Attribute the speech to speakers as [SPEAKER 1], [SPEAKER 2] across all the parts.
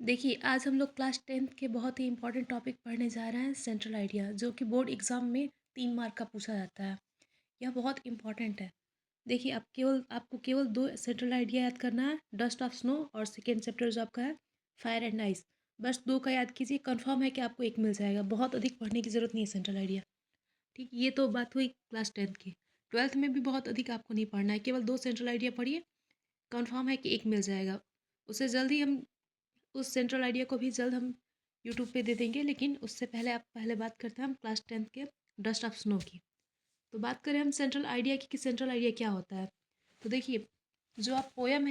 [SPEAKER 1] देखिए, आज हम लोग क्लास 10th के बहुत ही इम्पोर्टेंट टॉपिक पढ़ने जा रहे हैं, सेंट्रल आइडिया, जो कि बोर्ड एग्ज़ाम में 3 मार्क का पूछा जाता है। यह बहुत इम्पोर्टेंट है। देखिए, आपको केवल 2 सेंट्रल आइडिया याद करना है, डस्ट ऑफ स्नो और सेकंड चैप्टर जो आपका है, फायर एंड आइस। बस 2 का याद कीजिए, कन्फर्म है कि आपको 1 मिल जाएगा। बहुत अधिक पढ़ने की ज़रूरत नहीं है सेंट्रल आइडिया। ठीक, ये तो बात हुई क्लास 10th की। 12th में भी बहुत अधिक आपको नहीं पढ़ना है, केवल 2 सेंट्रल आइडिया पढ़िए, कन्फर्म है कि 1 मिल जाएगा। उससे जल्दी हम उस सेंट्रल आइडिया को भी जल्द हम यूट्यूब पे दे देंगे, लेकिन उससे पहले बात करते हैं हम क्लास 10th के डस्ट ऑफ स्नो की। तो बात करें हम सेंट्रल आइडिया की कि सेंट्रल आइडिया क्या होता है। तो देखिए, जो आप पोयम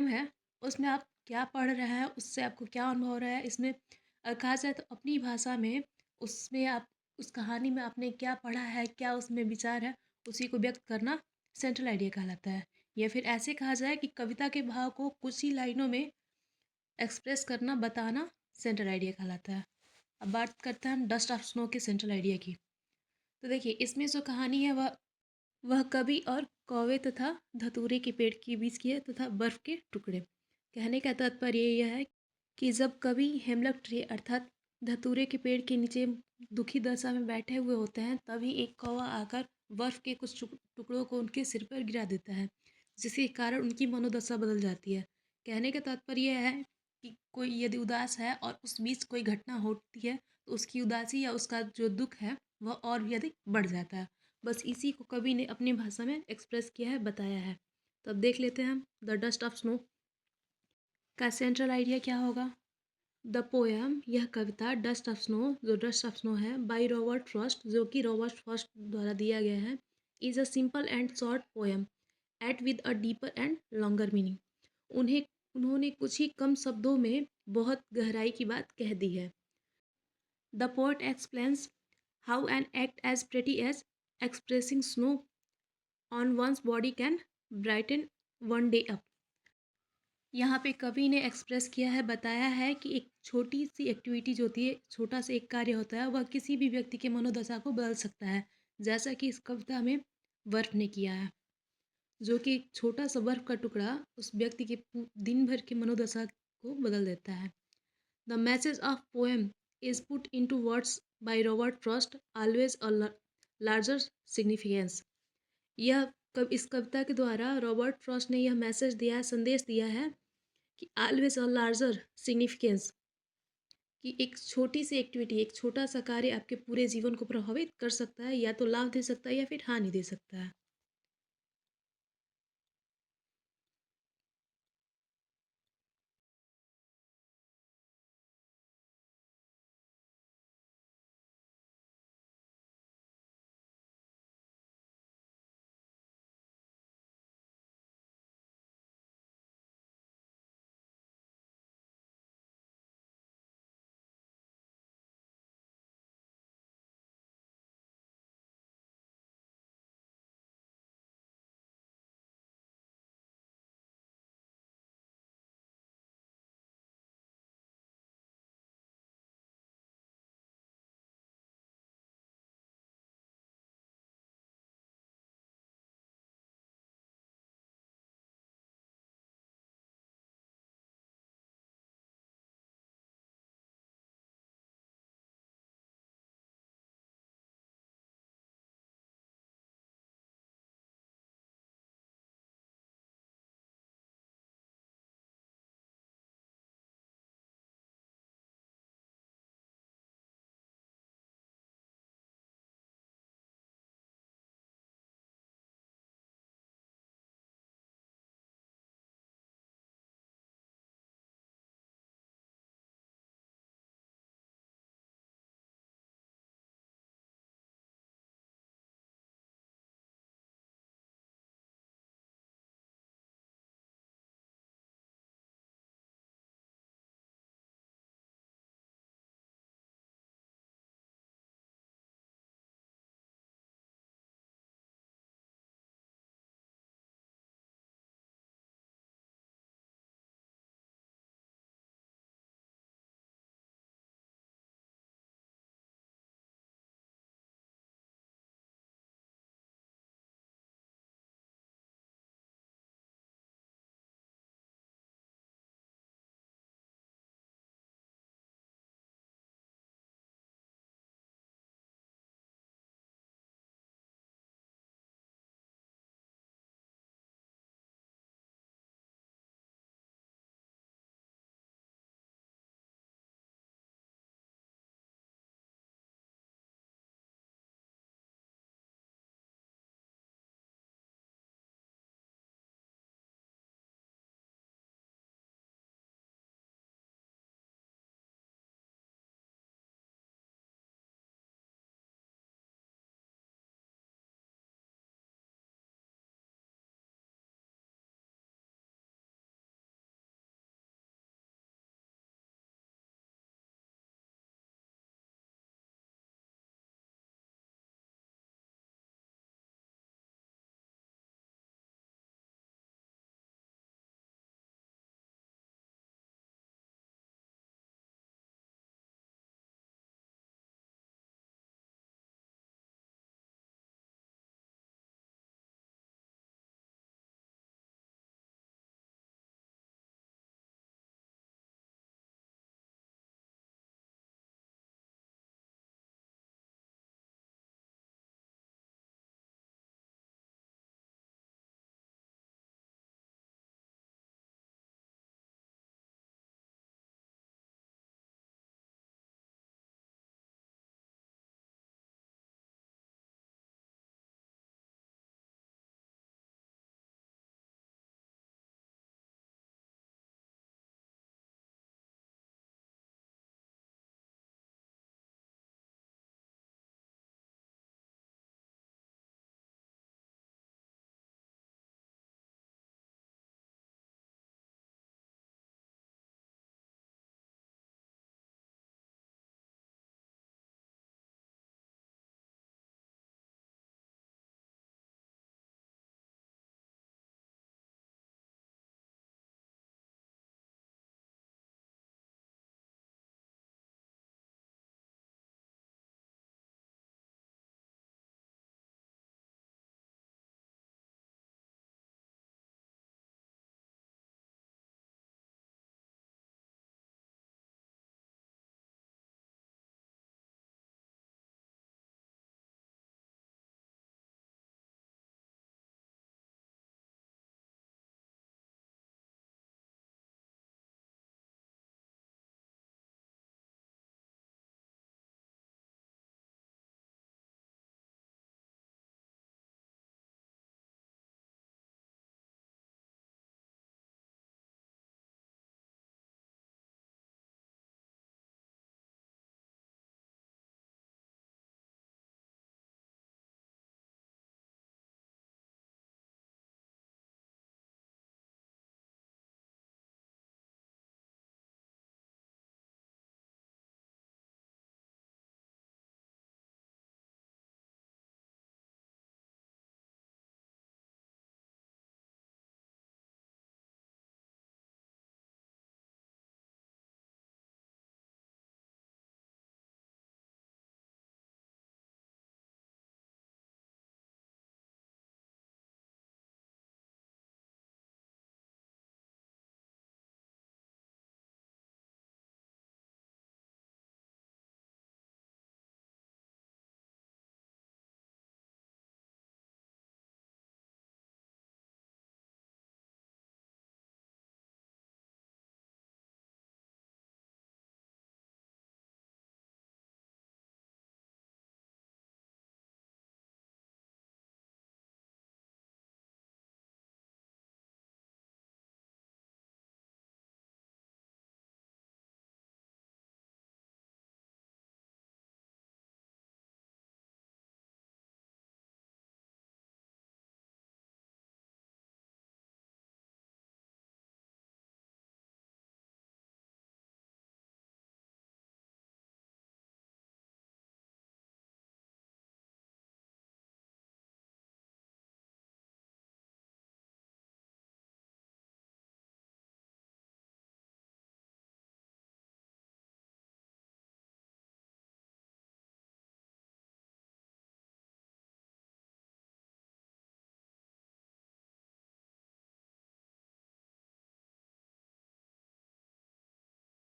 [SPEAKER 1] है उसमें आप क्या पढ़ रहे हैं, उससे आपको क्या अनुभव हो रहा है, इसमें कहा जाए तो अपनी भाषा में उसमें आप उस कहानी में आपने क्या पढ़ा है, क्या उसमें विचार है, उसी को व्यक्त करना सेंट्रल आइडिया कहलाता है। या फिर ऐसे कहा जाए कि कविता के भाव को कुछ ही लाइनों में एक्सप्रेस करना, बताना सेंट्रल आइडिया कहलाता है। अब बात करते हैं हम डस्ट ऑफ स्नो के सेंट्रल आइडिया की। तो देखिए, इसमें जो कहानी है वह कवि और कौवे तथा धतूरे के पेड़ के बीच की है तथा बर्फ के टुकड़े। कहने का तात्पर्य यह है कि जब कवि हेमलक ट्री अर्थात धतूरे के पेड़ के नीचे दुखी दशा में बैठे हुए होते हैं, तभी एक कौवा आकर बर्फ के कुछ टुकड़ों को उनके सिर पर गिरा देता है, जिसके कारण उनकी मनोदशा बदल जाती है। कहने का तात्पर्य यह है कि कोई यदि उदास है और उस बीच कोई घटना होती है, तो उसकी उदासी या उसका जो दुख है वह और भी अधिक बढ़ जाता है। बस इसी को कवि ने अपनी भाषा में एक्सप्रेस किया है, बताया है। तो अब देख लेते हैं हम द डस्ट ऑफ स्नो का सेंट्रल आइडिया क्या होगा। द पोएम, यह कविता डस्ट ऑफ स्नो, जो डस्ट ऑफ स्नो है, बाय रॉबर्ट फ्रॉस्ट, जो कि रॉबर्ट फ्रॉस्ट द्वारा दिया गया है, is a simple and short poem at with a deeper and longer meaning. उन्हें उन्होंने कुछ ही कम शब्दों में बहुत गहराई की बात कह दी है। The poet explains how an act as pretty as expressing snow on one's body can brighten one day up. यहाँ पे कवि ने एक्सप्रेस किया है, बताया है कि एक छोटी सी एक्टिविटी जो होती है, छोटा सा एक कार्य होता है, वह किसी भी व्यक्ति के मनोदशा को बदल सकता है, जैसा कि इस कविता में बर्फ ने किया है, जो कि एक छोटा सा बर्फ का टुकड़ा उस व्यक्ति के दिन भर की मनोदशा को बदल देता है। The message of poem is put into words by Robert Frost, always a larger significance. यह इस कविता के द्वारा रॉबर्ट फ्रॉस्ट ने यह मैसेज दिया, संदेश दिया है कि ऑलवेज अ लार्जर सिग्निफिकेंस, कि एक छोटी सी एक्टिविटी, एक छोटा सा कार्य आपके पूरे जीवन को प्रभावित कर सकता है, या तो लाभ दे सकता है या फिर हानि दे सकता है।